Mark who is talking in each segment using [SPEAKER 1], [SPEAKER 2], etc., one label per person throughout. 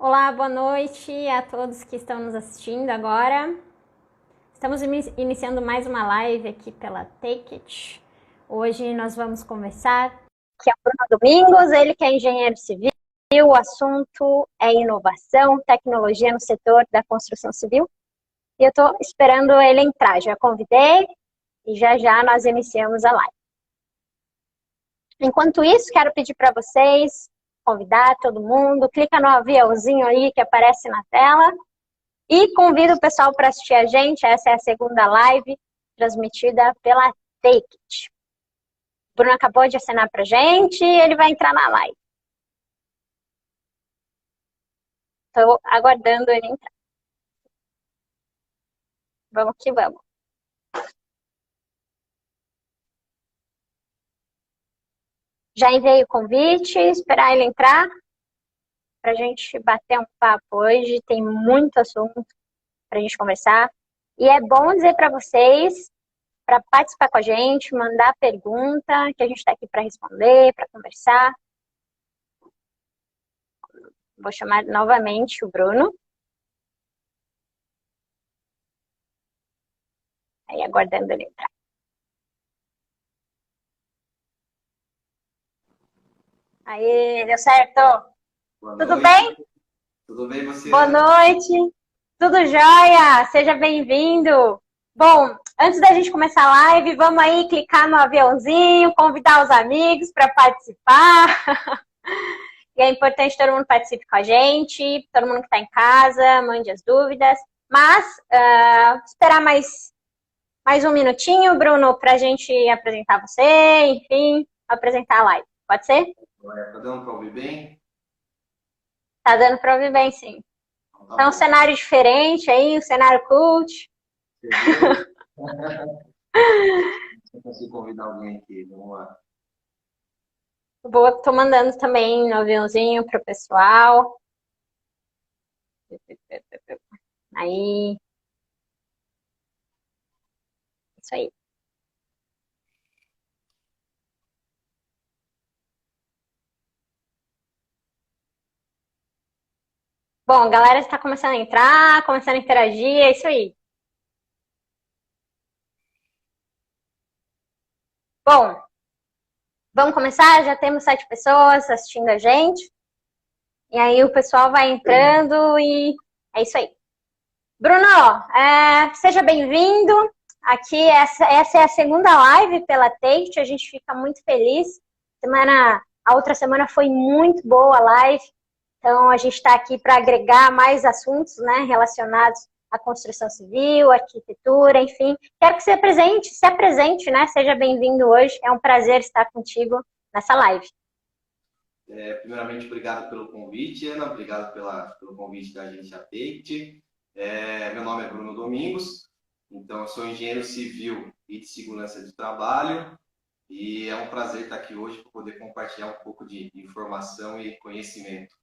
[SPEAKER 1] Olá, boa noite a todos que estão nos assistindo agora. Estamos iniciando mais uma live aqui pela Take It. Hoje nós vamos conversar. Aqui é o Bruno Domingos, ele que é engenheiro civil. O assunto é inovação, tecnologia no setor da construção civil. E eu estou esperando ele entrar. Já convidei e já nós iniciamos a live. Enquanto isso, quero pedir para vocês convidar todo mundo, clica no aviãozinho aí que aparece na tela e convido o pessoal para assistir a gente. Essa é a segunda live transmitida pela Take It. O Bruno acabou de assinar para a gente e ele vai entrar na live. Estou aguardando ele entrar. Vamos que vamos. Já enviei o convite, esperar ele entrar para a gente bater um papo hoje. Tem muito assunto para a gente conversar. E é bom dizer para vocês, para participar com a gente, mandar pergunta, que a gente está aqui para responder, para conversar. Vou chamar novamente o Bruno. Aí, aguardando ele entrar. Aí, deu certo? Tudo bem?
[SPEAKER 2] Tudo bem, você?
[SPEAKER 1] Boa noite. Tudo jóia? Seja bem-vindo. Bom, antes da gente começar a live, vamos aí clicar no aviãozinho, convidar os amigos para participar. E é importante que todo mundo participe com a gente, todo mundo que está em casa, mande as dúvidas. Mas, esperar mais um minutinho, Bruno, para a gente apresentar você, enfim, apresentar a live. Pode ser?
[SPEAKER 2] Tá dando para ouvir bem?
[SPEAKER 1] Tá dando para ouvir bem, sim.
[SPEAKER 2] Então,
[SPEAKER 1] Então, um cenário diferente aí, um cenário cult.
[SPEAKER 2] Eu consigo convidar alguém aqui, vamos lá.
[SPEAKER 1] Tô mandando também no aviãozinho pro pessoal. Aí. Isso aí. Bom, a galera está começando a entrar, começando a interagir, é isso aí. Bom, vamos começar? Já temos 7 pessoas assistindo a gente. E aí o pessoal vai entrando e é isso aí. Bruno, seja bem-vindo. Aqui, essa é a segunda live pela Take. A gente fica muito feliz. A outra semana foi muito boa a live. Então, a gente está aqui para agregar mais assuntos, né, relacionados à construção civil, arquitetura, enfim. Quero que você se apresente, né? Seja bem-vindo hoje. É um prazer estar contigo nessa live.
[SPEAKER 2] Primeiramente, obrigado pelo convite, Ana. Obrigado pelo convite da agência Take. Meu nome é Bruno Domingos. Então, eu sou engenheiro civil e de segurança de trabalho. E é um prazer estar aqui hoje para poder compartilhar um pouco de informação e conhecimento.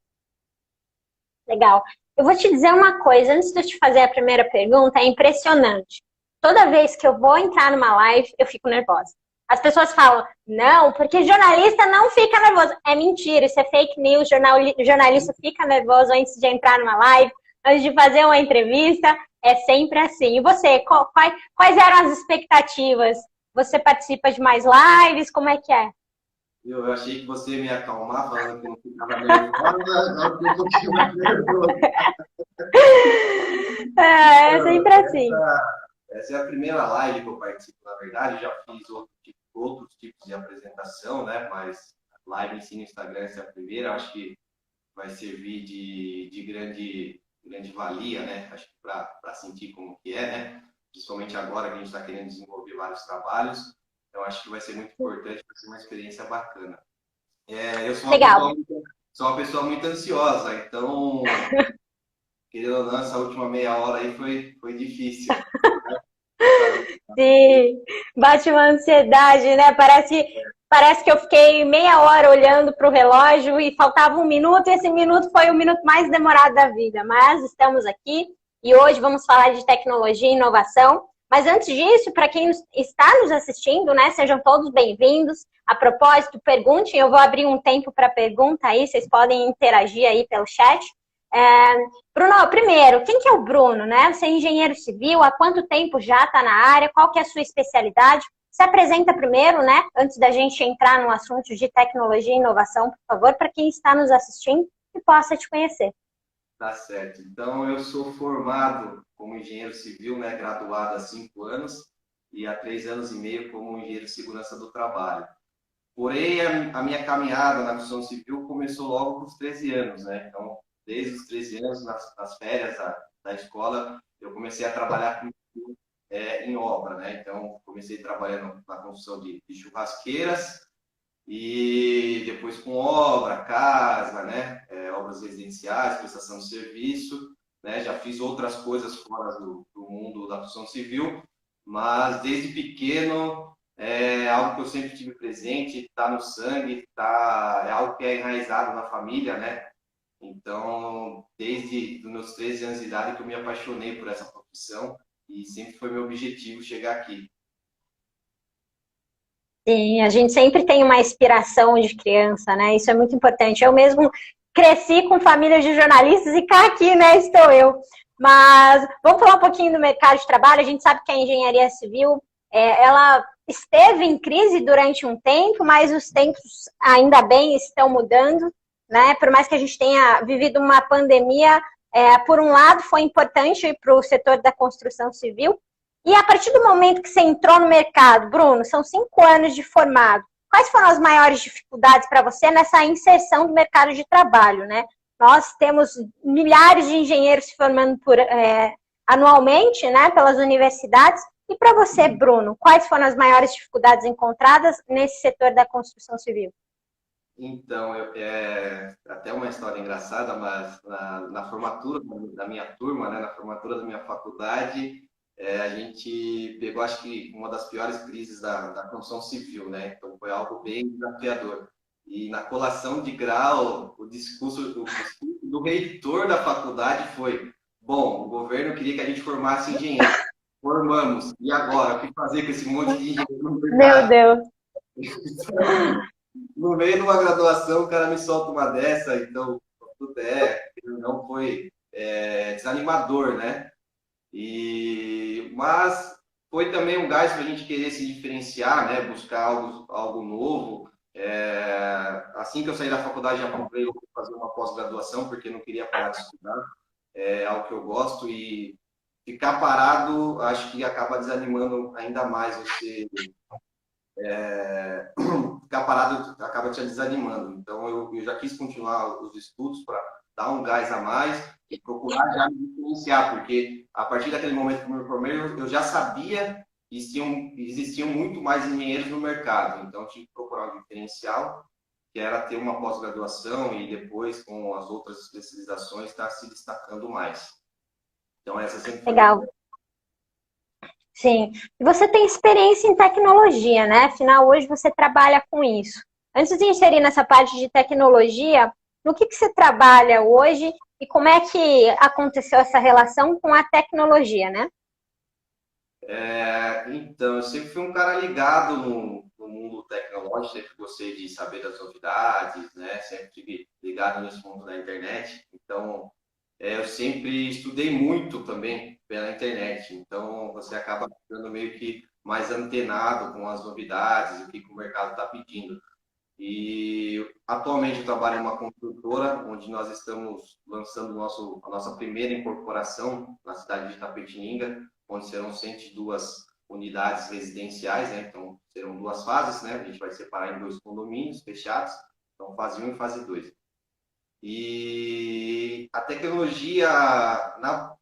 [SPEAKER 1] Legal. Eu vou te dizer uma coisa, antes de eu te fazer a primeira pergunta, é impressionante. Toda vez que eu vou entrar numa live, eu fico nervosa. As pessoas falam, não, porque jornalista não fica nervoso. É mentira, isso é fake news, jornalista fica nervoso antes de entrar numa live, antes de fazer uma entrevista, é sempre assim. E você, quais eram as expectativas? Você participa de mais lives? Como é que é?
[SPEAKER 2] Eu achei que você ia me acalmar, falando que não ficava nervosa, eu fiquei um pouquinho mais nervoso.
[SPEAKER 1] É sempre assim.
[SPEAKER 2] Essa é a primeira live que eu participo, na verdade. Já fiz outros tipos de apresentação, né? Mas live em si no Instagram, essa é a primeira. Eu acho que vai servir de grande valia, né? Acho que para sentir como que é, né? Principalmente agora que a gente está querendo desenvolver vários trabalhos. Então, acho que vai ser muito importante, vai ser uma experiência bacana. Eu sou uma pessoa muito ansiosa, então, querendo ou não, essa última meia hora aí foi difícil.
[SPEAKER 1] Sim, bate uma ansiedade, né? Parece que eu fiquei meia hora olhando para o relógio e faltava 1 minuto, e esse minuto foi o minuto mais demorado da vida. Mas estamos aqui e hoje vamos falar de tecnologia e inovação. Mas antes disso, para quem está nos assistindo, né, sejam todos bem-vindos. A propósito, perguntem, eu vou abrir um tempo para pergunta aí, vocês podem interagir aí pelo chat. Bruno, primeiro, quem que é o Bruno, né? Você é engenheiro civil, há quanto tempo já está na área? Qual que é a sua especialidade? Se apresenta primeiro, né? Antes da gente entrar no assunto de tecnologia e inovação, por favor, para quem está nos assistindo e possa te conhecer.
[SPEAKER 2] Tá certo. Então, eu sou formado como engenheiro civil, né, graduado há 5 anos e há 3 anos e meio como engenheiro de segurança do trabalho. Porém, a minha caminhada na construção civil começou logo com os 13 anos, né? Então, desde os 13 anos, nas férias da escola, eu comecei a trabalhar em obra, né? Então, comecei trabalhando na construção de churrasqueiras e depois com obra, casa, né? Obras residenciais, prestação de serviço, né? Já fiz outras coisas fora do mundo da construção civil, mas desde pequeno é algo que eu sempre tive presente, está no sangue, é algo que é enraizado na família, né? Então, desde os meus 13 anos de idade que eu me apaixonei por essa profissão e sempre foi meu objetivo chegar aqui.
[SPEAKER 1] Sim, a gente sempre tem uma inspiração de criança, né? Isso é muito importante. Eu mesmo cresci com família de jornalistas e cá aqui, né, estou eu. Mas vamos falar um pouquinho do mercado de trabalho. A gente sabe que a engenharia civil, ela esteve em crise durante um tempo, mas os tempos ainda bem estão mudando, né? Por mais que a gente tenha vivido uma pandemia, por um lado foi importante para o setor da construção civil. E a partir do momento que você entrou no mercado, Bruno, são 5 anos de formado, quais foram as maiores dificuldades para você nessa inserção do mercado de trabalho, né? Nós temos milhares de engenheiros se formando anualmente, né, pelas universidades. E para você, Bruno, quais foram as maiores dificuldades encontradas nesse setor da construção civil?
[SPEAKER 2] Então, até uma história engraçada, mas na formatura da minha turma, né, na formatura da minha faculdade, a gente pegou, acho que, uma das piores crises da construção civil, né? Então, foi algo bem desafiador. E na colação de grau, o discurso do reitor da faculdade foi: bom, o governo queria que a gente formasse engenheiro. Formamos. E agora? O que fazer com esse monte de engenheiro no
[SPEAKER 1] Meu
[SPEAKER 2] mercado?
[SPEAKER 1] Deus!
[SPEAKER 2] No meio de uma graduação, o cara me solta uma dessa, então, não foi desanimador, né? Mas foi também um gás para a gente querer se diferenciar, né? Buscar algo novo. Assim que eu saí da faculdade, já comprei fazer uma pós-graduação, porque não queria parar de estudar. É algo que eu gosto e ficar parado, acho que acaba desanimando ainda mais você. Ficar parado acaba te desanimando. Então, eu já quis continuar os estudos para dar um gás a mais e procurar já me diferenciar, porque a partir daquele momento que eu me formei, eu já sabia que existiam muito mais engenheiros no mercado. Então, eu tinha que procurar um diferencial, que era ter uma pós-graduação e depois, com as outras especializações, estar se destacando mais. Então, essa sempre foi.
[SPEAKER 1] Legal. Sim. E você tem experiência em tecnologia, né? Afinal, hoje você trabalha com isso. Antes de inserir nessa parte de tecnologia, no que você trabalha hoje e como é que aconteceu essa relação com a tecnologia, né?
[SPEAKER 2] Então, eu sempre fui um cara ligado no mundo tecnológico, sempre gostei de saber das novidades, né? Sempre estive ligado nesse mundo da internet. Então, eu sempre estudei muito também pela internet. Então, você acaba ficando meio que mais antenado com as novidades, o que o mercado está pedindo. E atualmente eu trabalho em uma construtora onde nós estamos lançando a nossa primeira incorporação na cidade de Itapetininga, onde serão 102 unidades residenciais, né? Então serão 2 fases, né? A gente vai separar em 2 condomínios fechados, então fase 1 e fase 2. E a tecnologia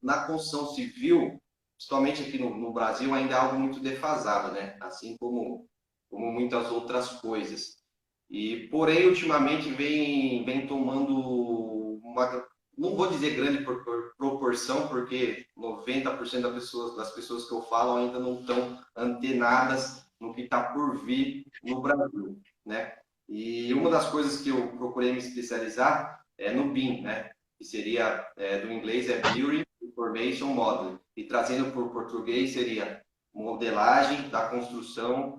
[SPEAKER 2] na construção civil, principalmente aqui no Brasil, ainda é algo muito defasado, né? Assim como muitas outras coisas. Porém, ultimamente vem tomando uma, não vou dizer grande proporção, porque 90% das pessoas que eu falo ainda não estão antenadas no que está por vir no Brasil, né? E uma das coisas que eu procurei me especializar é no BIM, né? Que seria, do inglês, Building Information Modeling. E trazendo para o português seria modelagem da construção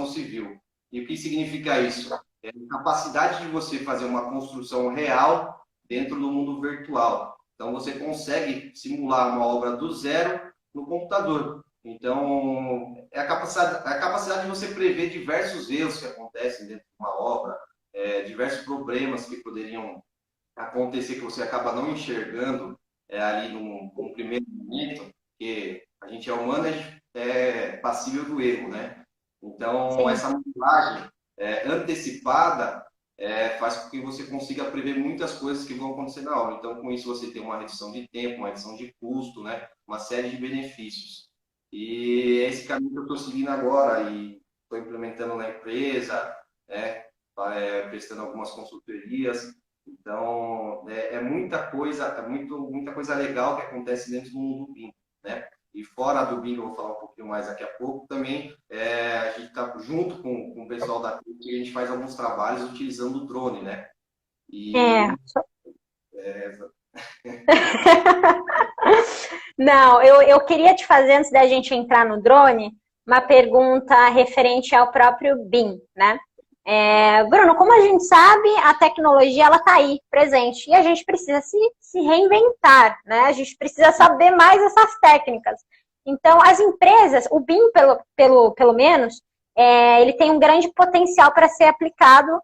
[SPEAKER 2] civil. E o que significa isso? É a capacidade de você fazer uma construção real dentro do mundo virtual. Então, você consegue simular uma obra do zero no computador. Então, é a capacidade de você prever diversos erros que acontecem dentro de uma obra, diversos problemas que poderiam acontecer que você acaba não enxergando ali num primeiro momento, porque a gente é humano, a gente é passível do erro, né? Então,
[SPEAKER 1] Sim.
[SPEAKER 2] essa modelagem antecipada faz com que você consiga prever muitas coisas que vão acontecer na obra. Então, com isso, você tem uma redução de tempo, uma redução de custo, né? Uma série de benefícios. E é esse caminho que eu estou seguindo agora e estou implementando na empresa, né? Prestando algumas consultorias. Então, é muita coisa, muita coisa legal que acontece dentro do mundo do BIM, né? E fora do BIM, eu vou falar um pouquinho mais daqui a pouco, também a gente está junto com o pessoal da TIC, a gente faz alguns trabalhos utilizando o drone, né?
[SPEAKER 1] É.
[SPEAKER 2] E é,
[SPEAKER 1] Não, eu queria te fazer, antes da gente entrar no drone, uma pergunta referente ao próprio BIM, né? Bruno, como a gente sabe, a tecnologia ela está aí, presente, e a gente precisa se reinventar, né? A gente precisa saber mais essas técnicas. Então, as empresas, o BIM, pelo menos, ele tem um grande potencial para ser aplicado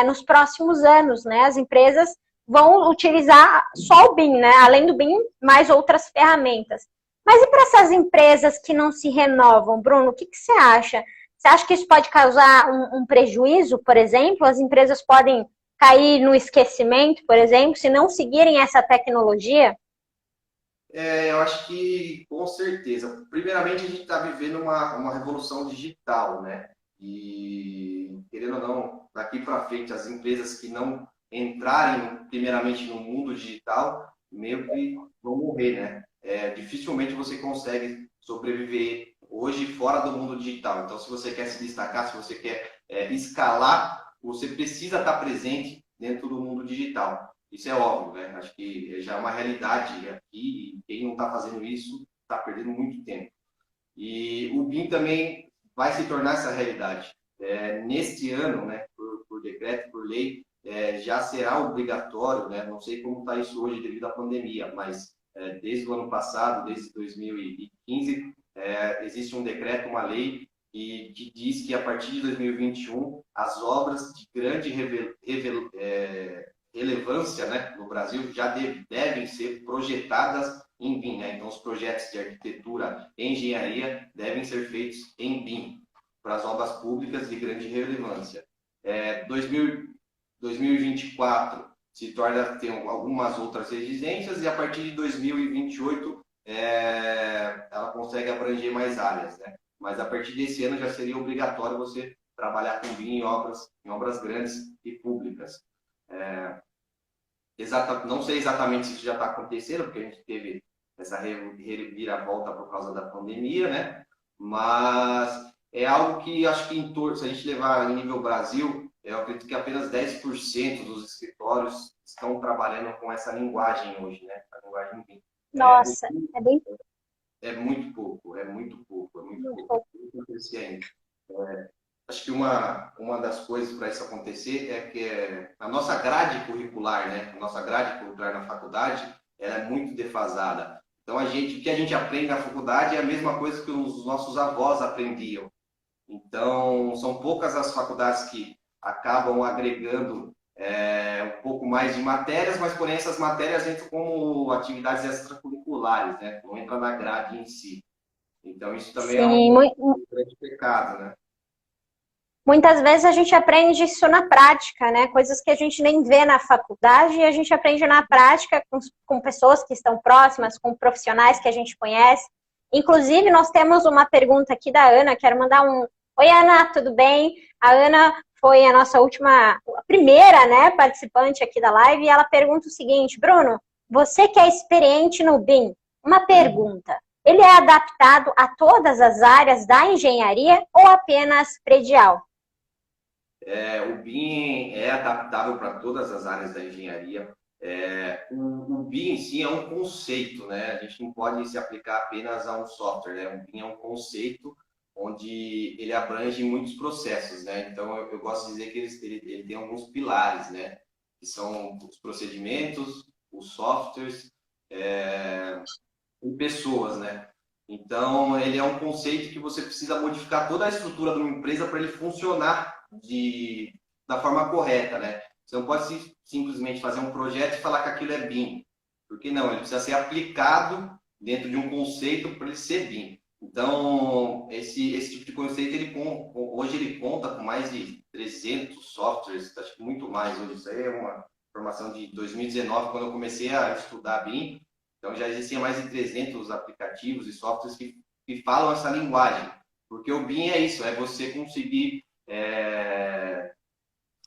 [SPEAKER 1] nos próximos anos, né? As empresas vão utilizar só o BIM, né? Além do BIM, mais outras ferramentas. Mas e para essas empresas que não se renovam, Bruno, o que você acha? Você acha que isso pode causar um prejuízo, por exemplo? As empresas podem cair no esquecimento, por exemplo, se não seguirem essa tecnologia?
[SPEAKER 2] eu acho que com certeza. Primeiramente, a gente está vivendo uma revolução digital, né? E querendo ou não, daqui para frente, as empresas que não entrarem primeiramente no mundo digital, meio que vão morrer, né? Dificilmente você consegue sobreviver hoje fora do mundo digital. Então, se você quer se destacar, se você quer escalar, você precisa estar presente dentro do mundo digital. Isso é óbvio, né? Acho que já é uma realidade aqui e quem não está fazendo isso está perdendo muito tempo. E o BIM também vai se tornar essa realidade. Neste ano, né, por decreto, por lei, já será obrigatório, né? Não sei como está isso hoje devido à pandemia, mas desde o ano passado, desde 2015, existe um decreto, uma lei que diz que a partir de 2021 as obras de grande relevância, né, no Brasil já devem ser projetadas em BIM, né? Então, os projetos de arquitetura e engenharia devem ser feitos em BIM para as obras públicas de grande relevância. 2024 se torna tem algumas outras exigências e a partir de 2028 ela consegue abranger mais áreas, né? Mas a partir desse ano já seria obrigatório você trabalhar com BIM em obras grandes e públicas. Não sei exatamente se isso já está acontecendo, porque a gente teve essa reviravolta por causa da pandemia, né? Mas é algo que acho que se a gente levar em nível Brasil, eu acredito que apenas 10% dos escritórios estão trabalhando com essa linguagem hoje, né? A linguagem BIM.
[SPEAKER 1] Nossa, é bem
[SPEAKER 2] É muito pouco, é muito pouco, é muito
[SPEAKER 1] muito
[SPEAKER 2] pouco.
[SPEAKER 1] pouco.
[SPEAKER 2] Não acontecer ainda. Acho que uma das coisas para isso acontecer é que a nossa grade curricular, né? A nossa grade curricular na faculdade, ela é muito defasada. Então, o que a gente aprende na faculdade é a mesma coisa que os nossos avós aprendiam. Então, são poucas as faculdades que acabam agregando um pouco mais de matérias, mas, porém, essas matérias entram como atividades extracurriculares, né? Não entra na grade em si. Então, isso também é
[SPEAKER 1] Sim,
[SPEAKER 2] um grande pecado, né?
[SPEAKER 1] muitas vezes a gente aprende isso na prática, né? Coisas que a gente nem vê na faculdade e a gente aprende na prática com pessoas que estão próximas, com profissionais que a gente conhece. Inclusive, nós temos uma pergunta aqui da Ana, quero mandar um... Oi, Ana, tudo bem? A Ana foi a nossa a primeira, né, participante aqui da live, e ela pergunta o seguinte: Bruno, você que é experiente no BIM, uma pergunta. Ele é adaptado a todas as áreas da engenharia ou apenas predial?
[SPEAKER 2] O BIM é adaptável para todas as áreas da engenharia. O BIM em si é um conceito, né? A gente não pode se aplicar apenas a um software, né? O BIM é um conceito onde ele abrange muitos processos, né? Então, eu gosto de dizer que ele tem alguns pilares, né? que são os procedimentos, os softwares e pessoas, né? Então, ele é um conceito que você precisa modificar toda a estrutura de uma empresa para ele funcionar da forma correta, né? Você não pode simplesmente fazer um projeto e falar que aquilo é BIM. Porque não, ele precisa ser aplicado dentro de um conceito para ele ser BIM. Então, esse tipo de conceito, hoje ele conta com mais de 300 softwares, acho que muito mais hoje. Isso aí é uma informação de 2019, quando eu comecei a estudar BIM. Então, já existiam mais de 300 aplicativos e softwares que falam essa linguagem. Porque o BIM é isso, é você conseguir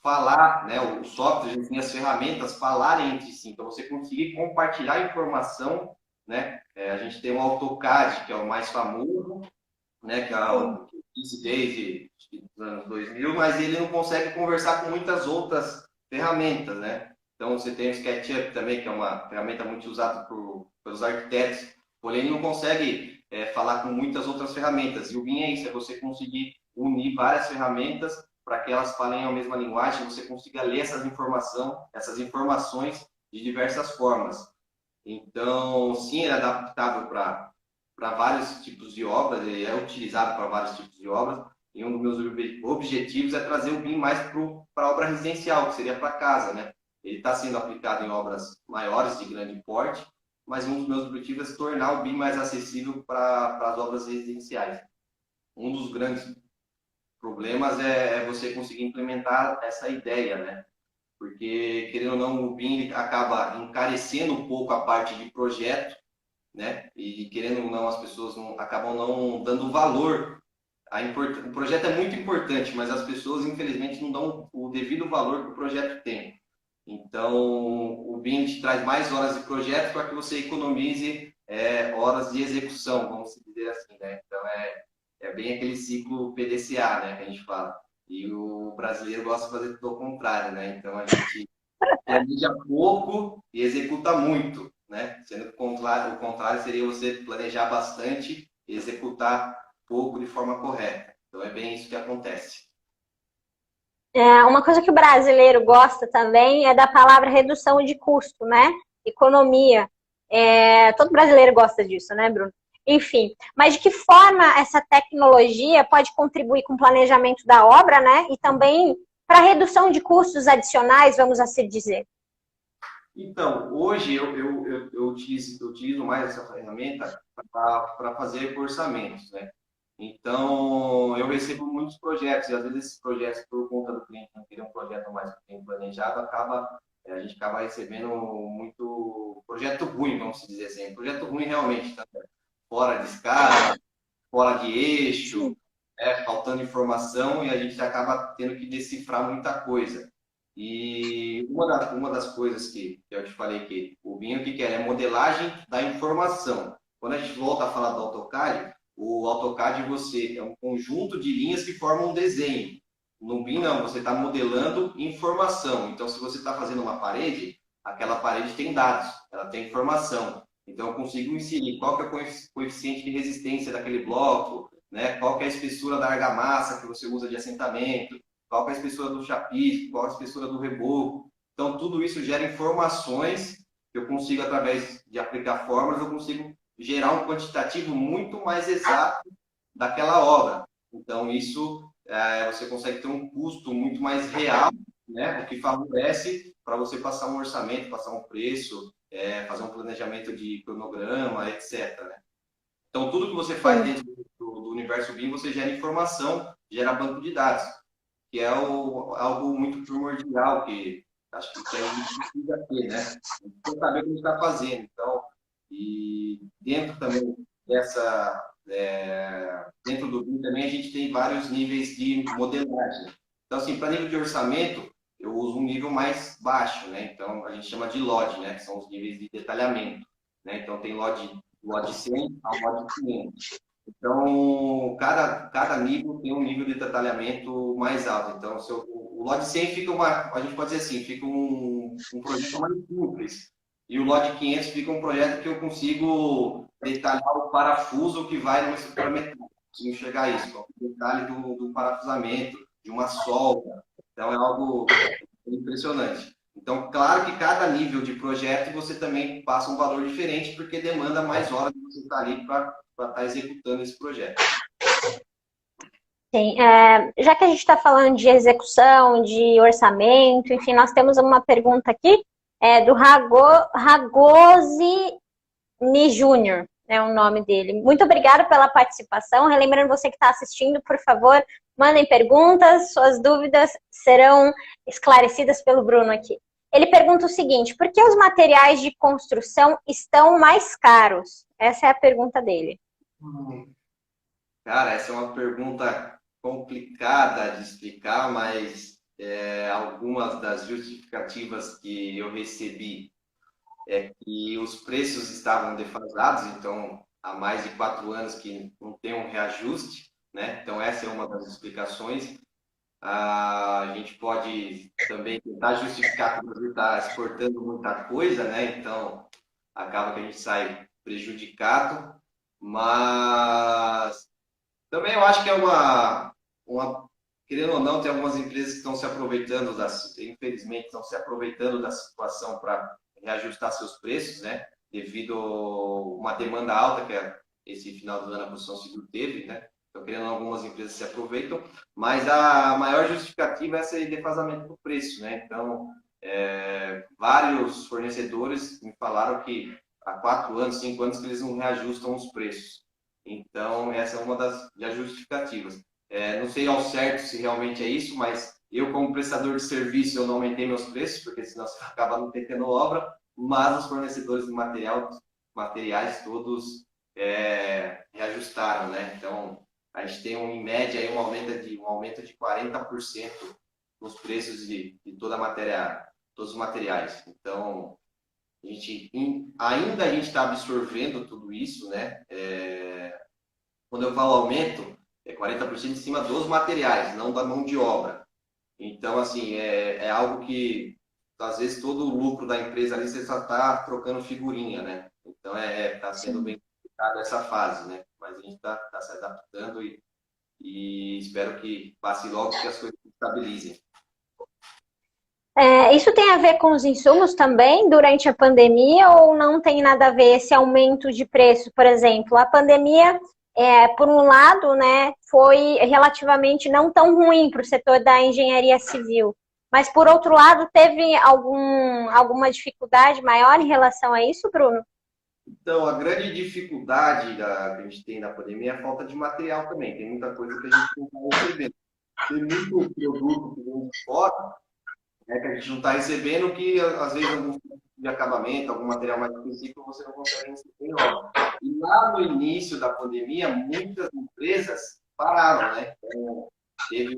[SPEAKER 2] falar, né, os softwares e as ferramentas falarem entre si. Então, você conseguir compartilhar informação, né? A gente tem o AutoCAD, que é o mais famoso, né, que é o que existe desde os anos 2000, mas ele não consegue conversar com muitas outras ferramentas, né? Então, você tem o SketchUp também, que é uma ferramenta muito usada pelos arquitetos, porém ele não consegue falar com muitas outras ferramentas. E o BIM é isso, é você conseguir unir várias ferramentas para que elas falem a mesma linguagem, você consiga ler essas informações de diversas formas. Então, sim, ele é adaptável para vários tipos de obras, ele é utilizado para vários tipos de obras, e um dos meus objetivos é trazer o BIM mais para a obra residencial, que seria para casa, né? Ele está sendo aplicado em obras maiores, de grande porte, mas um dos meus objetivos é tornar o BIM mais acessível para as obras residenciais. Um dos grandes problemas é você conseguir implementar essa ideia, né? Porque, querendo ou não, o BIM acaba encarecendo um pouco a parte de projeto, né? E, querendo ou não, as pessoas acabam não dando valor. O projeto é muito importante, mas as pessoas, infelizmente, não dão o devido valor que o projeto tem. Então, o BIM te traz mais horas de projeto para que você economize horas de execução, vamos dizer assim, né? Então, é bem aquele ciclo PDCA, né, que a gente fala. E o brasileiro gosta de fazer tudo ao contrário, né? Então, a gente planeja pouco e executa muito, né? Sendo que o contrário seria você planejar bastante e executar pouco de forma correta. Então, é bem isso que acontece.
[SPEAKER 1] Uma coisa que o brasileiro gosta também é da palavra redução de custo, né? Economia. Todo brasileiro gosta disso, né, Bruno? Enfim, mas de que forma essa tecnologia pode contribuir com o planejamento da obra, né? E também para a redução de custos adicionais, vamos assim dizer.
[SPEAKER 2] Então, hoje eu utilizo mais essa ferramenta para fazer orçamentos, né? Então, eu recebo muitos projetos, e às vezes esses projetos, por conta do cliente não querer um projeto mais bem planejado, a gente acaba recebendo muito projeto ruim, vamos dizer assim. Projeto ruim realmente, tá? Fora de escala, fora de eixo, faltando informação, e a gente acaba tendo que decifrar muita coisa. E uma das coisas que eu te falei que o BIM o que quer é modelagem da informação. Quando a gente volta a falar do AutoCAD, o AutoCAD é um conjunto de linhas que formam um desenho. No BIM não, você está modelando informação. Então, se você está fazendo uma parede, aquela parede tem dados, ela tem informação. Então, eu consigo inserir qual que é o coeficiente de resistência daquele bloco, né? Qual que é a espessura da argamassa que você usa de assentamento, qual que é a espessura do chapitre, qual a espessura do reboco. Então, tudo isso gera informações que eu consigo, através de aplicar fórmulas, eu consigo gerar um quantitativo muito mais exato daquela obra. Então, isso você consegue ter um custo muito mais real, né? O que favorece para você passar um orçamento, passar um preço, fazer um planejamento de cronograma, etc. Né? Então, tudo que você faz dentro do universo BIM, você gera informação, gera banco de dados, que é algo muito primordial, que acho que a gente precisa ter, né? Precisa saber o que a gente está fazendo. Então, e dentro também dentro do BIM também a gente tem vários níveis de modelagem. Então, assim, para nível de orçamento, eu uso um nível mais baixo, né? Então, a gente chama de LOD, né? Que são os níveis de detalhamento, né? Então, tem LOD 100 ao LOD 500. Então, cada nível tem um nível de detalhamento mais alto. Então, o LOD 100 fica a gente pode dizer assim, fica um projeto mais simples. E o LOD 500 fica um projeto que eu consigo detalhar o parafuso que vai numa estrutura metálica. Consigo enxergar isso, o detalhe do parafusamento, de uma solda. Então, é algo impressionante. Então, claro que cada nível de projeto você também passa um valor diferente, porque demanda mais horas de você estar ali para estar executando esse projeto.
[SPEAKER 1] Sim, já que a gente está falando de execução, de orçamento, enfim, nós temos uma pergunta aqui do Ragosi Ni Júnior, é o nome dele. Muito obrigada pela participação. Relembrando você que está assistindo, por favor, mandem perguntas, suas dúvidas serão esclarecidas pelo Bruno aqui. Ele pergunta o seguinte: por que os materiais de construção estão mais caros? Essa é a pergunta dele.
[SPEAKER 2] Cara, essa é uma pergunta complicada de explicar, mas algumas das justificativas que eu recebi é que os preços estavam defasados, então há mais de 4 anos que não tem um reajuste, né? Então essa é uma das explicações. A gente pode também tentar justificar que o Brasil está exportando muita coisa, né? Então acaba que a gente sai prejudicado, mas também eu acho que é querendo ou não, tem algumas empresas que estão se aproveitando, infelizmente, estão se aproveitando da situação para reajustar seus preços, né? Devido a uma demanda alta que esse final do ano a construção civil teve, né? Então, querendo ou não, algumas empresas se aproveitam, mas a maior justificativa é esse defasamento do preço, né? Então, vários fornecedores me falaram que há 4 anos, 5 anos que eles não reajustam os preços. Então, essa é uma das justificativas. Não sei ao certo se realmente é isso, mas eu, como prestador de serviço, eu não aumentei meus preços, porque senão você acaba não tendo obra, mas os fornecedores de materiais todos reajustaram, né? Então, a gente tem, em média, aí, um aumento de 40% nos preços de toda a matéria, todos os materiais. Então, ainda a gente está absorvendo tudo isso, né? Quando eu falo aumento, é 40% em cima dos materiais, não da mão de obra. Então, assim, é algo que, às vezes, todo o lucro da empresa ali, você só está trocando figurinha, né? Então, está sendo bem complicado essa fase, né? Mas a gente está se adaptando e espero que passe logo que as coisas se estabilizem.
[SPEAKER 1] Isso tem a ver com os insumos também durante a pandemia ou não tem nada a ver esse aumento de preço? Por exemplo, a pandemia, por um lado, né, foi relativamente não tão ruim para o setor da engenharia civil, mas por outro lado, teve alguma dificuldade maior em relação a isso, Bruno?
[SPEAKER 2] Então, a grande dificuldade que a gente tem na pandemia é a falta de material também. Tem muita coisa que a gente não está recebendo. Tem muito produto que vem de fora, né, que a gente não está recebendo, que às vezes algum tipo de acabamento, algum material mais específico, você não consegue receber logo. E lá no início da pandemia, muitas empresas pararam, né? Então, teve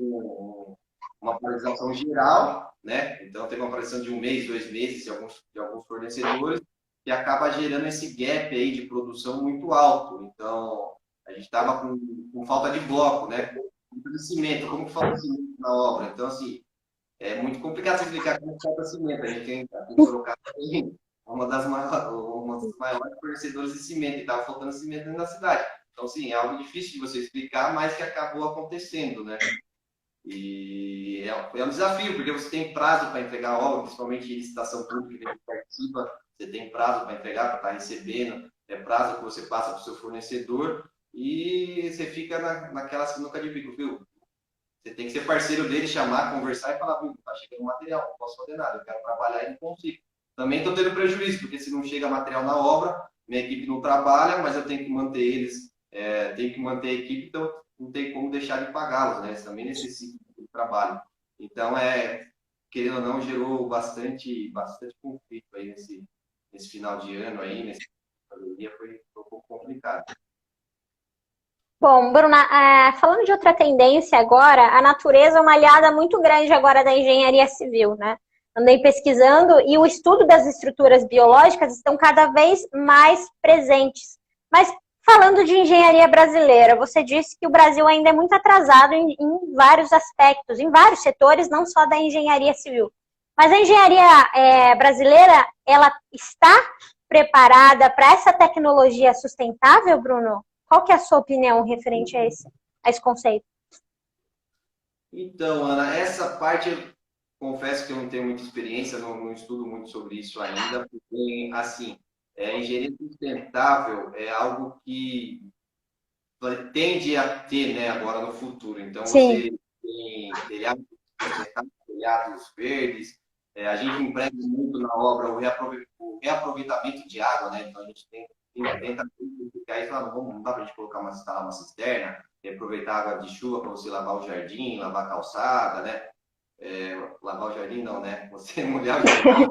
[SPEAKER 2] uma paralisação geral, né? Então teve uma paralisação de 1 mês, 2 meses de alguns fornecedores, que acaba gerando esse gap aí de produção muito alto. Então, a gente estava com falta de bloco, né? Falta de cimento, como que falta cimento na obra? Então, assim, é muito complicado você explicar como falta cimento. A gente tem aqui em Sorocaba uma das maiores fornecedoras de cimento, e estava faltando cimento dentro da cidade. Então, sim, é algo difícil de você explicar, mas que acabou acontecendo, né? E é um desafio, porque você tem prazo para entregar a obra, principalmente em licitação pública que a gente participa, você tem prazo para entregar, para estar recebendo, prazo que você passa para o seu fornecedor, e você fica naquela sinuca de bico, viu? Você tem que ser parceiro dele, chamar, conversar e falar, viu, tá chegando material, não posso fazer nada, eu quero trabalhar e não consigo. Também estou tendo prejuízo, porque se não chega material na obra, minha equipe não trabalha, mas eu tenho que manter eles, tenho que manter a equipe, então não tem como deixar de pagá-los, né? Eles também necessitam de trabalho. Então, querendo ou não, gerou bastante conflito aí nesse final de ano aí, nesse pandemia, foi um pouco complicado.
[SPEAKER 1] Bom, Bruna, falando de outra tendência agora, a natureza é uma aliada muito grande agora da engenharia civil, né? Andei pesquisando e o estudo das estruturas biológicas estão cada vez mais presentes. Mas falando de engenharia brasileira, você disse que o Brasil ainda é muito atrasado em vários aspectos, em vários setores, não só da engenharia civil. Mas a engenharia brasileira, ela está preparada para essa tecnologia sustentável, Bruno? Qual que é a sua opinião referente a esse conceito?
[SPEAKER 2] Então, Ana, essa parte, confesso que eu não tenho muita experiência, não estudo muito sobre isso ainda, porque, assim, engenharia sustentável é algo que tende a ter, né, agora no futuro. Então,
[SPEAKER 1] Sim.
[SPEAKER 2] você tem telhados sustentáveis, telhados verdes, a gente emprega muito na obra o reaproveitamento de água, né? Então, a gente tenta simplificar isso, não dá para a gente instalar uma cisterna, aproveitar a água de chuva para você lavar o jardim, lavar a calçada, né? Lavar o jardim não, né? Você molhar o jardim,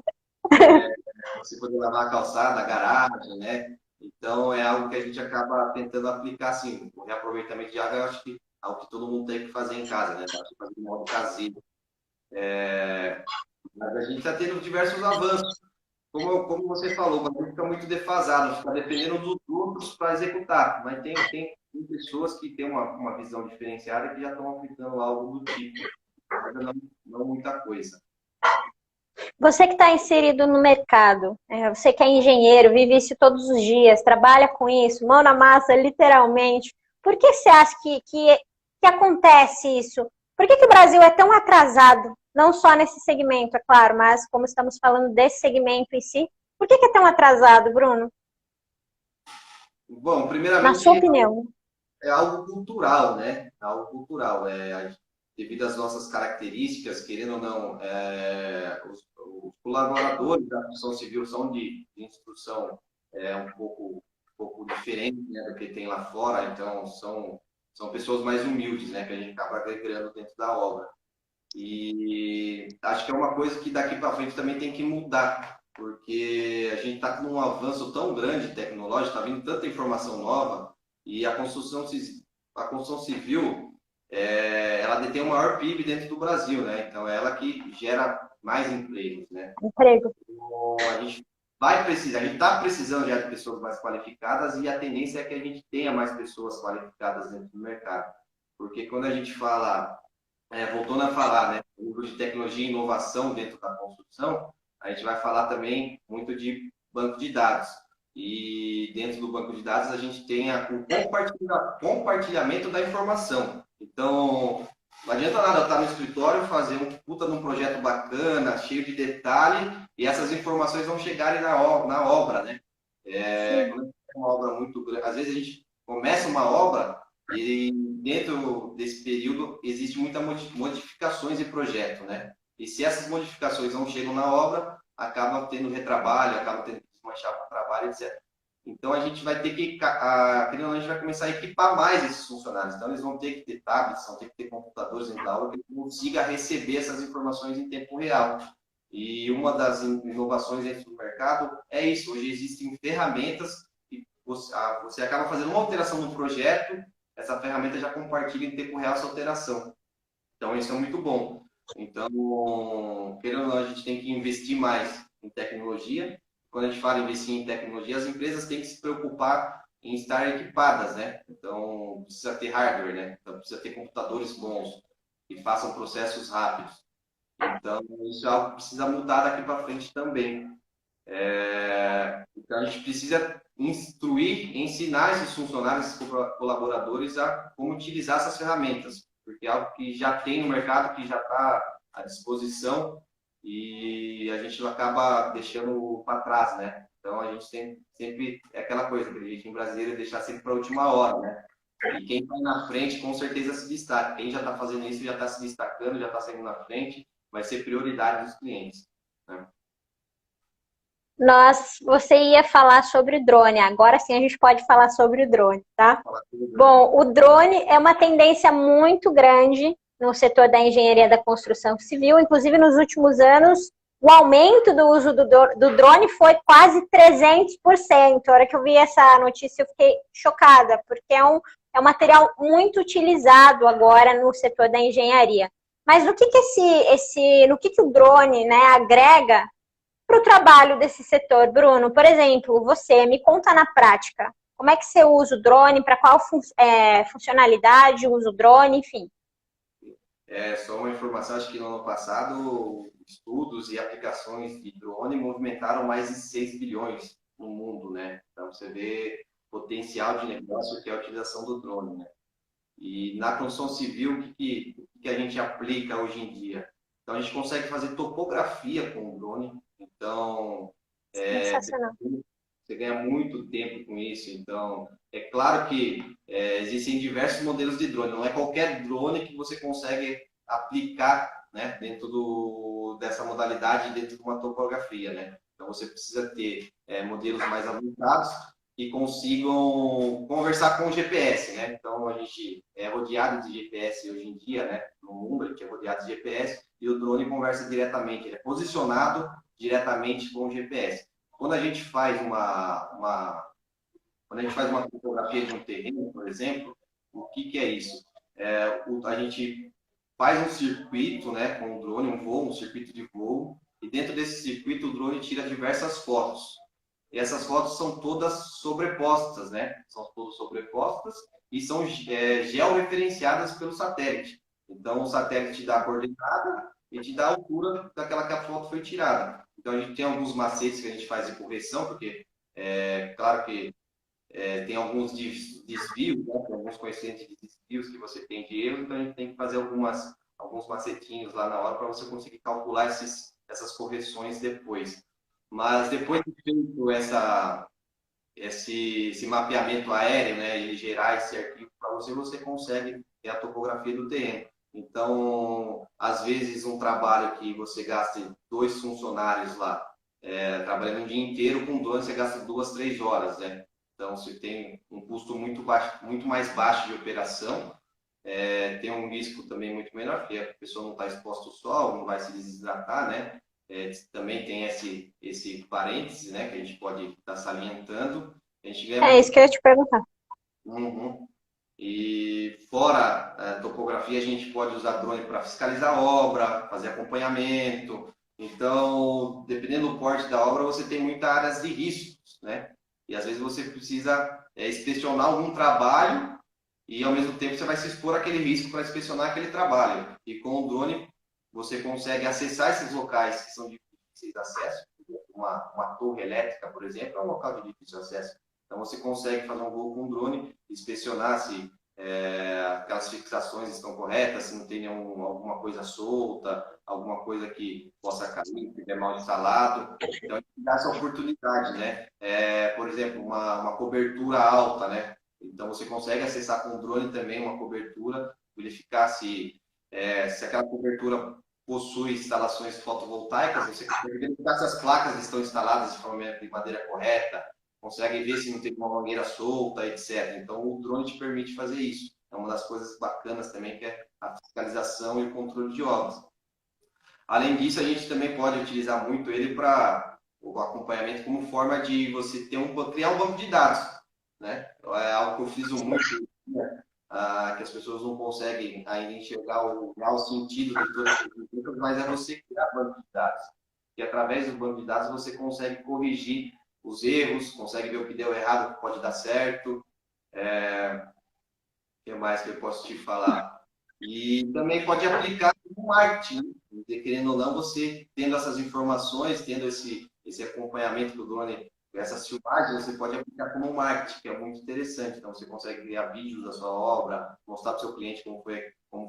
[SPEAKER 2] você poder lavar a calçada, a garagem, né? Então, é algo que a gente acaba tentando aplicar, assim, o reaproveitamento de água, eu acho que é algo que todo mundo tem que fazer em casa, né? Dá para fazer de modo caseiro. Mas a gente está tendo diversos avanços. Como você falou, mas fica muito defasado, fica dependendo dos outros para executar. Mas tem pessoas que têm uma visão diferenciada que já estão aplicando algo do tipo, mas não muita coisa.
[SPEAKER 1] Você que está inserido no mercado, você que é engenheiro, vive isso todos os dias, trabalha com isso, mão na massa, literalmente. Por que você acha que acontece isso? Por que o Brasil é tão atrasado? Não só nesse segmento, é claro, mas como estamos falando desse segmento em si, por que é tão atrasado, Bruno?
[SPEAKER 2] Bom,
[SPEAKER 1] Na
[SPEAKER 2] primeiramente,
[SPEAKER 1] sua opinião?
[SPEAKER 2] é algo cultural, né? É algo cultural. Devido às nossas características, querendo ou não, os colaboradores da construção civil são de instrução um pouco diferente, né, do que tem lá fora, então são pessoas mais humildes, né, que a gente acaba agregando dentro da obra. E acho que é uma coisa que daqui para frente também tem que mudar, porque a gente está com um avanço tão grande tecnológico, está vindo tanta informação nova, e a construção civil, ela detém o maior PIB dentro do Brasil, né? Então, é ela que gera mais empregos, né?
[SPEAKER 1] Emprego.
[SPEAKER 2] Então, a gente vai precisar, a gente está precisando já de pessoas mais qualificadas e a tendência é que a gente tenha mais pessoas qualificadas dentro do mercado. Porque quando a gente fala, voltando a falar, né, o nível de tecnologia e inovação dentro da construção, a gente vai falar também muito de banco de dados. E dentro do banco de dados a gente tem o compartilhamento da informação. Então, não adianta nada eu estar no escritório, fazer um puta de um projeto bacana, cheio de detalhe, e essas informações não chegarem na obra, né? Quando a gente tem uma obra muito grande, às vezes a gente começa uma obra e dentro desse período existe muitas modificações em projeto, né? E se essas modificações não chegam na obra, acaba tendo retrabalho, acaba tendo que desmanchar para o trabalho, etc. Então a gente vai ter que, querendo ou não, a gente vai começar a equipar mais esses funcionários. Então eles vão ter que ter tablets, vão ter que ter computadores dentro da obra que consiga receber essas informações em tempo real. E uma das inovações dentro do mercado é isso. Hoje existem ferramentas que você acaba fazendo uma alteração no projeto, essa ferramenta já compartilha em tempo real essa alteração. Então, isso é muito bom. Então, querendo ou não, a gente tem que investir mais em tecnologia. Quando a gente fala em investir em tecnologia, as empresas têm que se preocupar em estar equipadas, né? Então, precisa ter hardware, né? Então, precisa ter computadores bons que façam processos rápidos. Então, isso é algo que precisa mudar daqui para frente também. Então, a gente precisa instruir, ensinar esses funcionários, esses colaboradores a como utilizar essas ferramentas, porque é algo que já tem no mercado, que já está à disposição e a gente acaba deixando para trás, né? Então, a gente sempre é aquela coisa que a gente em brasileiro deixar sempre para a última hora, né? E quem está na frente, com certeza se destaca. Quem já está fazendo isso já está se destacando, já está saindo na frente, vai ser prioridade dos clientes, né?
[SPEAKER 1] Você ia falar sobre drone. Agora sim a gente pode falar sobre o drone, tá? Bom, o drone é uma tendência muito grande no setor da engenharia da construção civil. Inclusive, nos últimos anos, o aumento do uso do drone foi quase 300%. A hora que eu vi essa notícia, eu fiquei chocada, porque é um material muito utilizado agora no setor da engenharia. Mas no que o drone, né, agrega para o trabalho desse setor, Bruno? Por exemplo, você me conta na prática, como é que você usa o drone, para qual funcionalidade usa o drone, enfim.
[SPEAKER 2] Só uma informação, acho que no ano passado, estudos e aplicações de drone movimentaram mais de 6 bilhões no mundo, né? Então, você vê o potencial de negócio que é a utilização do drone, né? E na construção civil, o que a gente aplica hoje em dia? Então, a gente consegue fazer topografia com o drone. Então,
[SPEAKER 1] Sensacional.
[SPEAKER 2] você ganha muito tempo com isso. Então, é claro que existem diversos modelos de drone. Não é qualquer drone que você consegue aplicar, né, dentro dessa modalidade, dentro de uma topografia, né? Então, você precisa ter modelos mais avançados que consigam conversar com o GPS, né? Então, a gente é rodeado de GPS hoje em dia, né? No mundo, a gente é rodeado de GPS e o drone conversa diretamente, ele é posicionado diretamente com o GPS. Quando a gente faz quando a gente faz uma fotografia de um terreno, por exemplo, o que é isso? A gente faz um circuito, né, com o drone, um circuito de voo, e dentro desse circuito o drone tira diversas fotos. E essas fotos são todas sobrepostas, né? São todas sobrepostas e são georreferenciadas pelo satélite. Então, o satélite te dá a coordenada e te dá a altura daquela que a foto foi tirada. Então, a gente tem alguns macetes que a gente faz de correção, porque claro que tem alguns desvios, né? Tem alguns coeficientes de desvios que você tem de erro, então a gente tem que fazer alguns macetinhos lá na hora para você conseguir calcular essas correções depois. Mas depois de feito esse mapeamento aéreo, né, ele gerar esse arquivo para você, você consegue ter a topografia do terreno. Então, às vezes, um trabalho que você gaste 2 funcionários lá, trabalhando um dia inteiro, com drone você gasta 2, 3 horas, né? Então, você tem um custo muito baixo, muito mais baixo de operação, tem um risco também muito menor, porque a pessoa não está exposta ao sol, não vai se desidratar, né? Também tem esse parêntese, né, que a gente pode estar salientando. A gente ganha
[SPEAKER 1] Isso que eu ia te perguntar.
[SPEAKER 2] Uhum. E fora a topografia, a gente pode usar drone para fiscalizar a obra, fazer acompanhamento. Então, dependendo do porte da obra, você tem muitas áreas de riscos, né? E às vezes você precisa inspecionar algum trabalho e ao mesmo tempo você vai se expor àquele risco para inspecionar aquele trabalho. E com o drone você consegue acessar esses locais que são difíceis de acesso. Uma torre elétrica, por exemplo, é um local de difícil acesso. Então você consegue fazer um voo com um drone, inspecionar se aquelas fixações estão corretas, se não tem alguma coisa solta, alguma coisa que possa cair, se estiver mal instalado. Então a gente dá essa oportunidade, né? Por exemplo, uma cobertura alta, né? Então você consegue acessar com o drone também uma cobertura, verificar se aquela cobertura possui instalações fotovoltaicas, você consegue verificar se as placas estão instaladas de maneira correta, consegue ver se não tem uma mangueira solta, etc. Então, o drone te permite fazer isso. É uma das coisas bacanas também, que é a fiscalização e o controle de obras. Além disso, a gente também pode utilizar muito ele para o acompanhamento como forma de você criar um banco de dados, né? É algo que eu fiz muito, né? Que as pessoas não conseguem ainda enxergar o real sentido de todas as coisas, mas é você criar banco de dados. E através do banco de dados você consegue corrigir os erros, consegue ver o que deu errado, o que pode dar certo. O que mais que eu posso te falar? E também pode aplicar no marketing, né? Querendo ou não, você tendo essas informações, tendo esse acompanhamento do drone, essas filmagens, você pode aplicar como marketing, que é muito interessante. Então, você consegue criar vídeos da sua obra, mostrar para o seu cliente como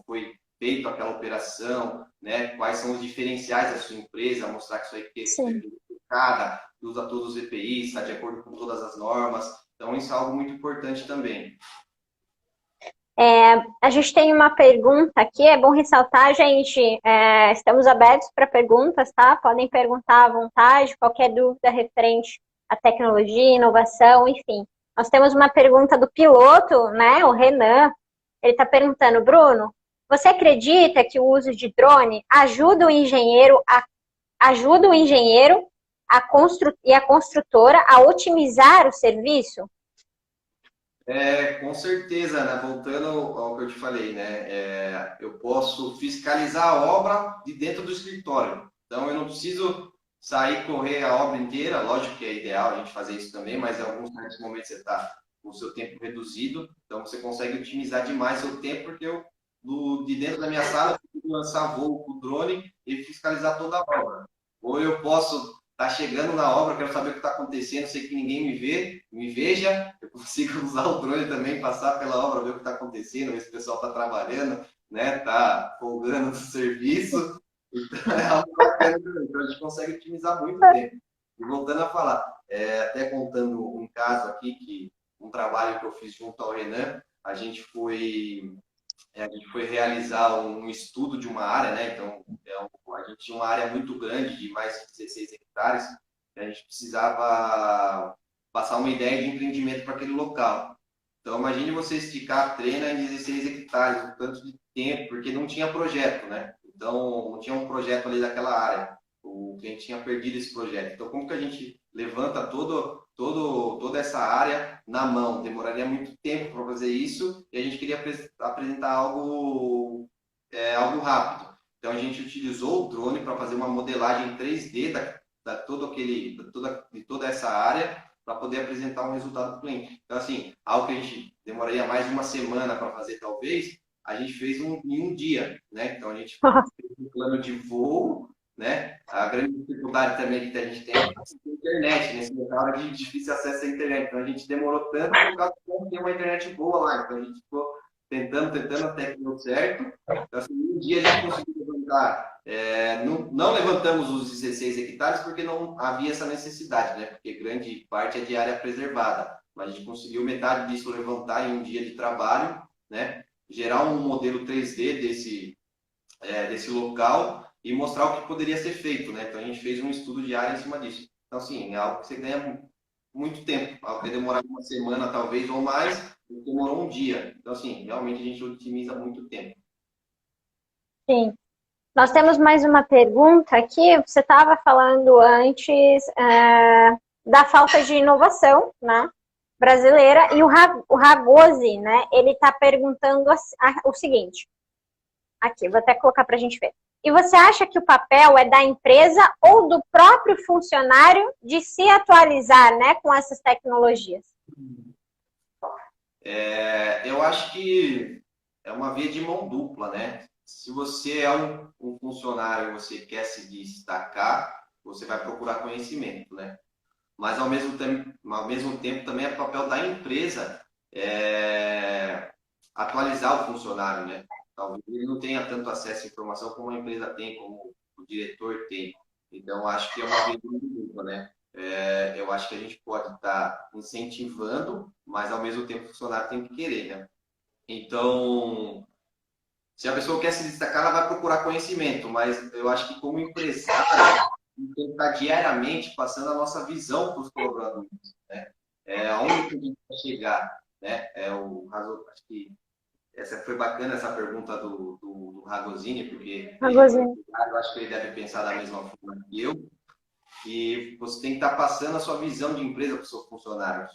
[SPEAKER 2] foi feito aquela operação, né? Quais são os diferenciais da sua empresa, mostrar que isso aí é certificada, que usa todos os EPIs, está de acordo com todas as normas. Então, isso é algo muito importante também.
[SPEAKER 1] A gente tem uma pergunta aqui, é bom ressaltar, gente, estamos abertos para perguntas, tá? Podem perguntar à vontade, qualquer dúvida referente à tecnologia, inovação, enfim. Nós temos uma pergunta do piloto, né, o Renan, ele está perguntando, Bruno, você acredita que o uso de drone ajuda o engenheiro e a construtora a otimizar o serviço?
[SPEAKER 2] Com certeza, né? Voltando ao que eu te falei, né? Eu posso fiscalizar a obra de dentro do escritório. Então, eu não preciso sair correr a obra inteira. Lógico que é ideal a gente fazer isso também, mas em alguns certos momentos você está com o seu tempo reduzido. Então, você consegue otimizar demais seu tempo, porque de dentro da minha sala, eu consigo lançar voo com o drone e fiscalizar toda a obra. Ou eu posso tá chegando na obra, quero saber o que está acontecendo, sei que ninguém me veja, eu consigo usar o drone também, passar pela obra, ver o que está acontecendo, ver se o pessoal está trabalhando, né, está folgando no serviço, Então, é algo bacana também. Então, a gente consegue otimizar muito tempo. E voltando a falar, até contando um caso aqui, um trabalho que eu fiz junto ao Renan, a gente foi realizar um estudo de uma área, né? Então, a gente tinha uma área muito grande, de mais de 16 hectares, e a gente precisava passar uma ideia de empreendimento para aquele local. Então, imagine você esticar a trena em 16 hectares, o tanto de tempo, porque não tinha projeto, né? Então, não tinha um projeto ali daquela área. O cliente tinha perdido esse projeto. Então, como que a gente levanta toda essa área na mão? Demoraria muito tempo para fazer isso e a gente queria apresentar algo rápido. Então, a gente utilizou o drone para fazer uma modelagem 3D de toda essa área para poder apresentar um resultado para o cliente. Então, assim, algo que a gente demoraria mais de uma semana para fazer, talvez, a gente fez em um dia, né? Então, a gente fez um plano de voo, né? A grande dificuldade também que a gente tem é a internet, nesse local é de difícil acesso à internet. Então, a gente demorou tanto por causa de não ter uma internet boa lá. Então, a gente ficou tentando até que deu certo. Então, assim, um dia a gente conseguiu levantar. Não levantamos os 16 hectares porque não havia essa necessidade, né? Porque grande parte é de área preservada. Mas a gente conseguiu metade disso levantar em um dia de trabalho, né? Gerar um modelo 3D desse local e mostrar o que poderia ser feito, né? Então a gente fez um estudo de área em cima disso. Então, assim, é algo que você ganha muito tempo, algo que demorar uma semana, talvez, ou mais, demorou um dia. Então, assim, realmente a gente otimiza muito tempo.
[SPEAKER 1] Sim. Nós temos mais uma pergunta aqui. Você estava falando antes da falta de inovação, né, brasileira, e o Ragosi, né, ele está perguntando o seguinte. Aqui, vou até colocar para a gente ver. E você acha que o papel é da empresa ou do próprio funcionário de se atualizar, né, com essas tecnologias?
[SPEAKER 2] Eu acho que é uma via de mão dupla, né? Se você é um funcionário e você quer se destacar, você vai procurar conhecimento, né? Mas ao mesmo tempo também é papel da empresa atualizar o funcionário, né? Talvez ele não tenha tanto acesso à informação como a empresa tem, como o diretor tem. Então, acho que é uma via de mão dupla, né? Eu acho que a gente pode estar incentivando, mas ao mesmo tempo o funcionário tem que querer, né? Então, se a pessoa quer se destacar, ela vai procurar conhecimento, mas eu acho que como empresário, a gente tem que estar diariamente passando a nossa visão para os colaboradores, né? Aonde que a gente vai chegar, né? Acho que essa foi bacana, essa pergunta do Ragosini, porque ele é
[SPEAKER 1] Ragosi.
[SPEAKER 2] empresário, eu acho que ele deve pensar da mesma forma que eu, e você tem que estar passando a sua visão de empresa para o seu funcionário.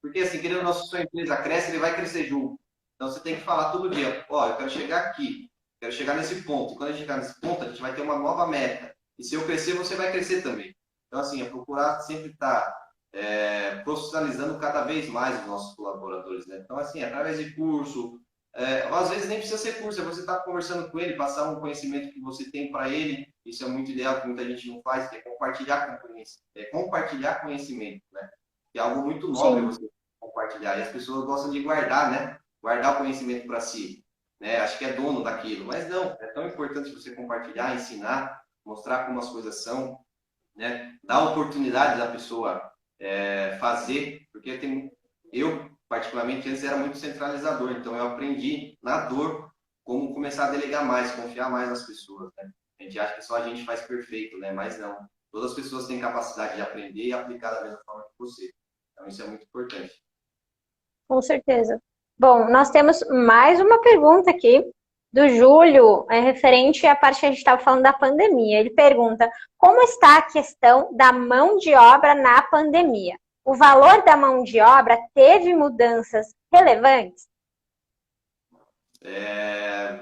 [SPEAKER 2] Porque, assim, querendo ou não, se a sua empresa cresce, ele vai crescer junto. Então, você tem que falar todo dia, ó, eu quero chegar aqui, quero chegar nesse ponto. E quando a gente chegar nesse ponto, a gente vai ter uma nova meta. E se eu crescer, você vai crescer também. Então, assim, é procurar sempre estar profissionalizando cada vez mais os nossos colaboradores, né? Então, assim, através de curso, às vezes nem precisa ser curso, é você estar conversando com ele, passar um conhecimento que você tem para ele. Isso é muito ideal, que muita gente não faz, que é compartilhar conhecimento, né? Que é algo muito nobre
[SPEAKER 1] Sim.
[SPEAKER 2] você compartilhar. E as pessoas gostam de guardar, né? Guardar o conhecimento para si, né? Acho que é dono daquilo, mas não, é tão importante você compartilhar, ensinar, mostrar como as coisas são, né? Dar oportunidade da pessoa fazer, porque eu particularmente antes era muito centralizador, então eu aprendi na dor como começar a delegar mais, confiar mais nas pessoas, né? A gente acha que só a gente faz perfeito, né? Mas não. Todas as pessoas têm capacidade de aprender e aplicar da mesma forma que você. Então isso é muito importante.
[SPEAKER 1] Com certeza. Bom, nós temos mais uma pergunta aqui do Júlio, referente à parte que a gente estava falando da pandemia. Ele pergunta: como está a questão da mão de obra na pandemia? O valor da mão de obra teve mudanças relevantes?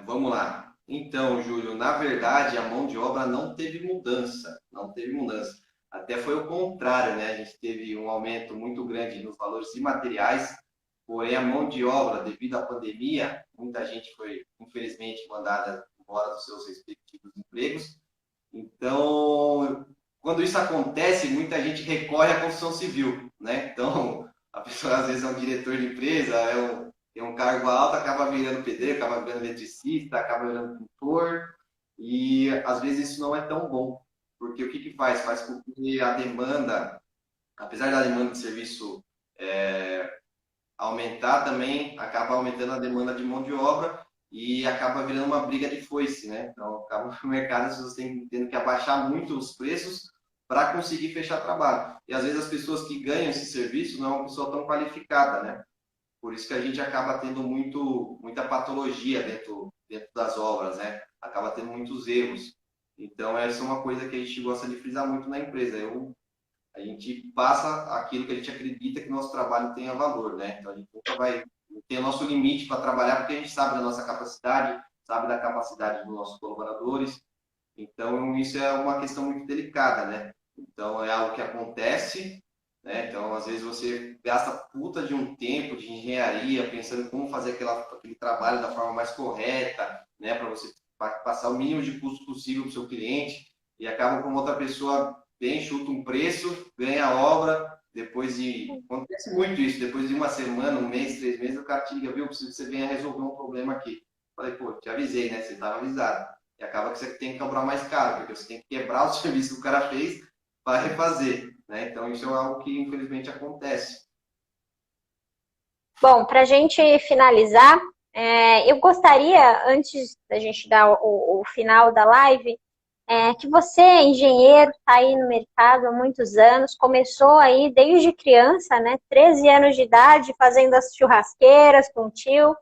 [SPEAKER 2] Vamos lá. Então, Júlio, na verdade, a mão de obra não teve mudança. Não teve mudança. Até foi o contrário, né? A gente teve um aumento muito grande nos valores de materiais, porém a mão de obra, devido à pandemia, muita gente foi, infelizmente, mandada embora dos seus respectivos empregos. Então, quando isso acontece, muita gente recorre à construção civil, né? Então, a pessoa às vezes é um diretor de empresa, tem um cargo alto, acaba virando pedreiro, acaba virando eletricista, acaba virando pintor. e às vezes isso não é tão bom, porque o que que faz? Faz com que a demanda, apesar da demanda de serviço aumentar também, acaba aumentando a demanda de mão de obra e acaba virando uma briga de foice, né? Então, acaba no mercado as pessoas tendo que abaixar muito os preços para conseguir fechar trabalho. E às vezes as pessoas que ganham esse serviço não é uma pessoa tão qualificada, né? Por isso que a gente acaba tendo muita patologia dentro das obras, né? Acaba tendo muitos erros. Então, essa é uma coisa que a gente gosta de frisar muito na empresa. A gente passa aquilo que a gente acredita que o nosso trabalho tenha valor, né? Então, a gente nunca vai ter o nosso limite para trabalhar, porque a gente sabe da nossa capacidade, sabe da capacidade dos nossos colaboradores. Então, isso é uma questão muito delicada, né? Então, é algo que acontece, né? Então, às vezes você gasta puta de um tempo de engenharia pensando em como fazer aquele trabalho da forma mais correta, né? Para você passar o mínimo de custo possível para o seu cliente e acaba com outra pessoa bem, chuta um preço, ganha a obra, depois de... Acontece muito isso, depois de uma semana, um mês, 3 meses, o cara te liga, viu? Preciso que você venha resolver um problema aqui. Falei, pô, te avisei, né? Você estava avisado. E acaba que você tem que cobrar mais caro, porque você tem que quebrar o serviço que o cara fez para refazer, né? Então, isso é algo que, infelizmente, acontece.
[SPEAKER 1] Bom, para a gente finalizar, eu gostaria, antes da gente dar o final da live, que você, engenheiro, está aí no mercado há muitos anos, começou aí desde criança, né? 13 anos de idade, fazendo as churrasqueiras com o tio.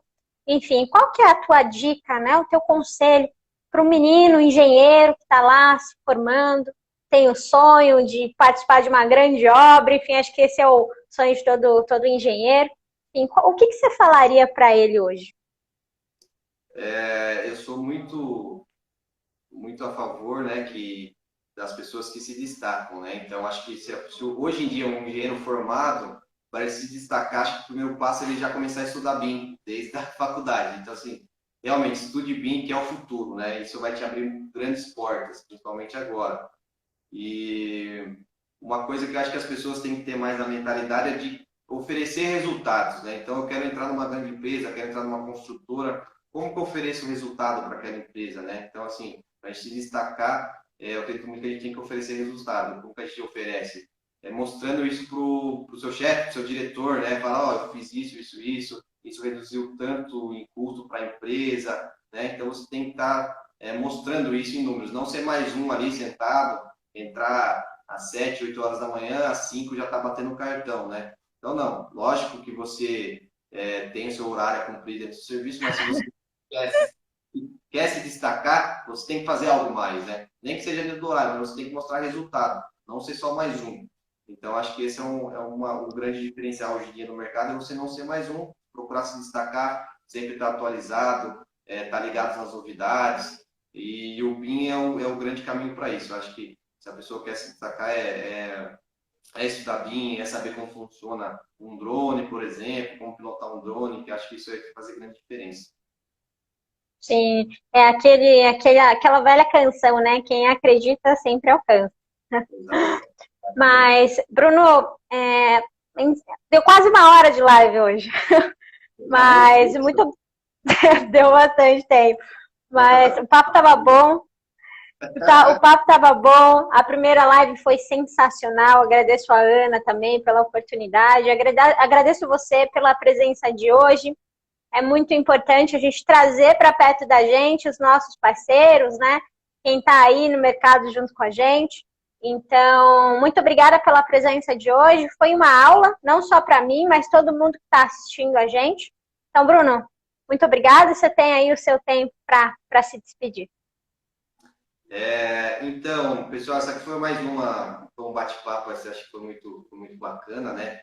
[SPEAKER 1] Enfim, qual que é a tua dica, né? O teu conselho para o menino engenheiro que está lá se formando, tem o sonho de participar de uma grande obra, enfim, acho que esse é o sonho de todo engenheiro. Enfim, o que você falaria para ele hoje?
[SPEAKER 2] Eu sou muito a favor, né, das pessoas que se destacam, né? Então, acho que se hoje em dia um engenheiro formado, para ele se destacar, acho que o primeiro passo é ele já começar a estudar BIM, desde a faculdade. Então, assim, realmente, estude BIM, que é o futuro, né? Isso vai te abrir grandes portas, principalmente agora. E uma coisa que eu acho que as pessoas têm que ter mais na mentalidade é de oferecer resultados, né? Então, eu quero entrar numa grande empresa, quero entrar numa construtora, como que eu ofereço resultado para aquela empresa, né? Então, assim, para a gente se destacar, eu acredito muito que a gente tem que oferecer resultado. Como que a gente oferece? Mostrando isso para o seu chefe, para o seu diretor, né? Falar, ó, eu fiz isso reduziu tanto em custo para a empresa, né? Então, você tem que estar mostrando isso em números, não ser mais um ali sentado, entrar às 7, 8 horas da manhã, às 5 já está batendo o cartão, né? Então, não, lógico que você tem o seu horário a cumprir dentro do serviço, mas se você quer, quer se destacar, você tem que fazer algo mais, né? Nem que seja dentro do horário, mas você tem que mostrar resultado, não ser só mais um. Então, acho que esse um grande diferencial hoje em dia no mercado, é você não ser mais um, procurar se destacar, sempre estar atualizado, estar ligado nas novidades, e o BIM é o grande caminho para isso. Eu acho que se a pessoa quer se destacar, é estudar BIM, é saber como funciona um drone, por exemplo, como pilotar um drone, que acho que isso vai fazer grande diferença.
[SPEAKER 1] Sim, é aquela velha canção, né? Quem acredita sempre alcança.
[SPEAKER 2] Exatamente.
[SPEAKER 1] Mas, Bruno, deu quase uma hora de live hoje.
[SPEAKER 2] Já deu
[SPEAKER 1] Mas
[SPEAKER 2] tempo.
[SPEAKER 1] muito deu bastante tempo. Mas o papo tava bom. O papo tava bom. A primeira live foi sensacional. Agradeço a Ana também pela oportunidade. Agradeço você pela presença de hoje. É muito importante a gente trazer para perto da gente os nossos parceiros, né? Quem está aí no mercado junto com a gente. Então, muito obrigada pela presença de hoje. Foi uma aula, não só para mim, mas todo mundo que está assistindo a gente. Então, Bruno, muito obrigada. Você tem aí o seu tempo para se despedir.
[SPEAKER 2] Então, pessoal, essa aqui foi mais um bate-papo, acho que foi muito bacana, né?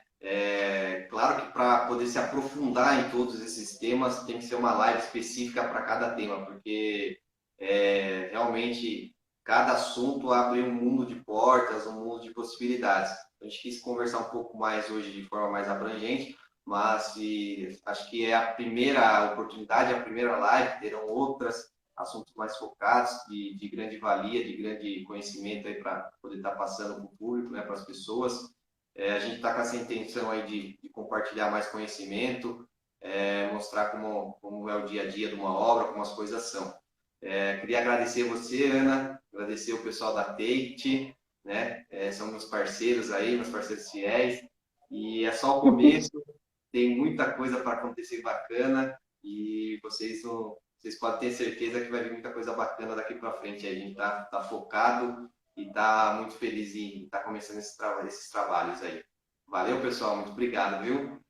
[SPEAKER 2] Claro que para poder se aprofundar em todos esses temas, tem que ser uma live específica para cada tema, porque realmente cada assunto abre um mundo de portas, um mundo de possibilidades. A gente quis conversar um pouco mais hoje de forma mais abrangente, mas acho que é a primeira oportunidade, a primeira live, terão outras assuntos mais focados, de grande valia, de grande conhecimento aí para poder estar passando para o público, né, para as pessoas. A gente está com essa intenção aí de compartilhar mais conhecimento, mostrar como é o dia a dia de uma obra, como as coisas são. Queria agradecer você, Ana, agradecer o pessoal da Take, né? São meus parceiros aí, meus parceiros fiéis, e é só o começo, tem muita coisa para acontecer bacana, e vocês podem ter certeza que vai vir muita coisa bacana daqui para frente. A gente tá focado e tá muito feliz em estar começando esses trabalhos aí. Valeu, pessoal, muito obrigado, viu?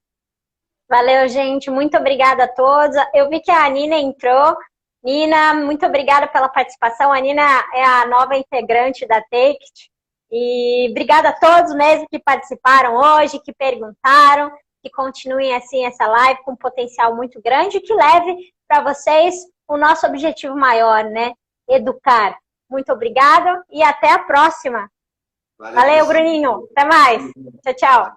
[SPEAKER 1] Valeu, gente. Muito obrigada a todos. Eu vi que a Nina entrou. Nina, muito obrigada pela participação. A Nina é a nova integrante da Take. E obrigada a todos mesmo que participaram hoje, que perguntaram, que continuem assim essa live com um potencial muito grande e que leve para vocês o nosso objetivo maior, né? Educar. Muito obrigada e até a próxima. Valeu, Bruninho. Até mais. Tchau, tchau.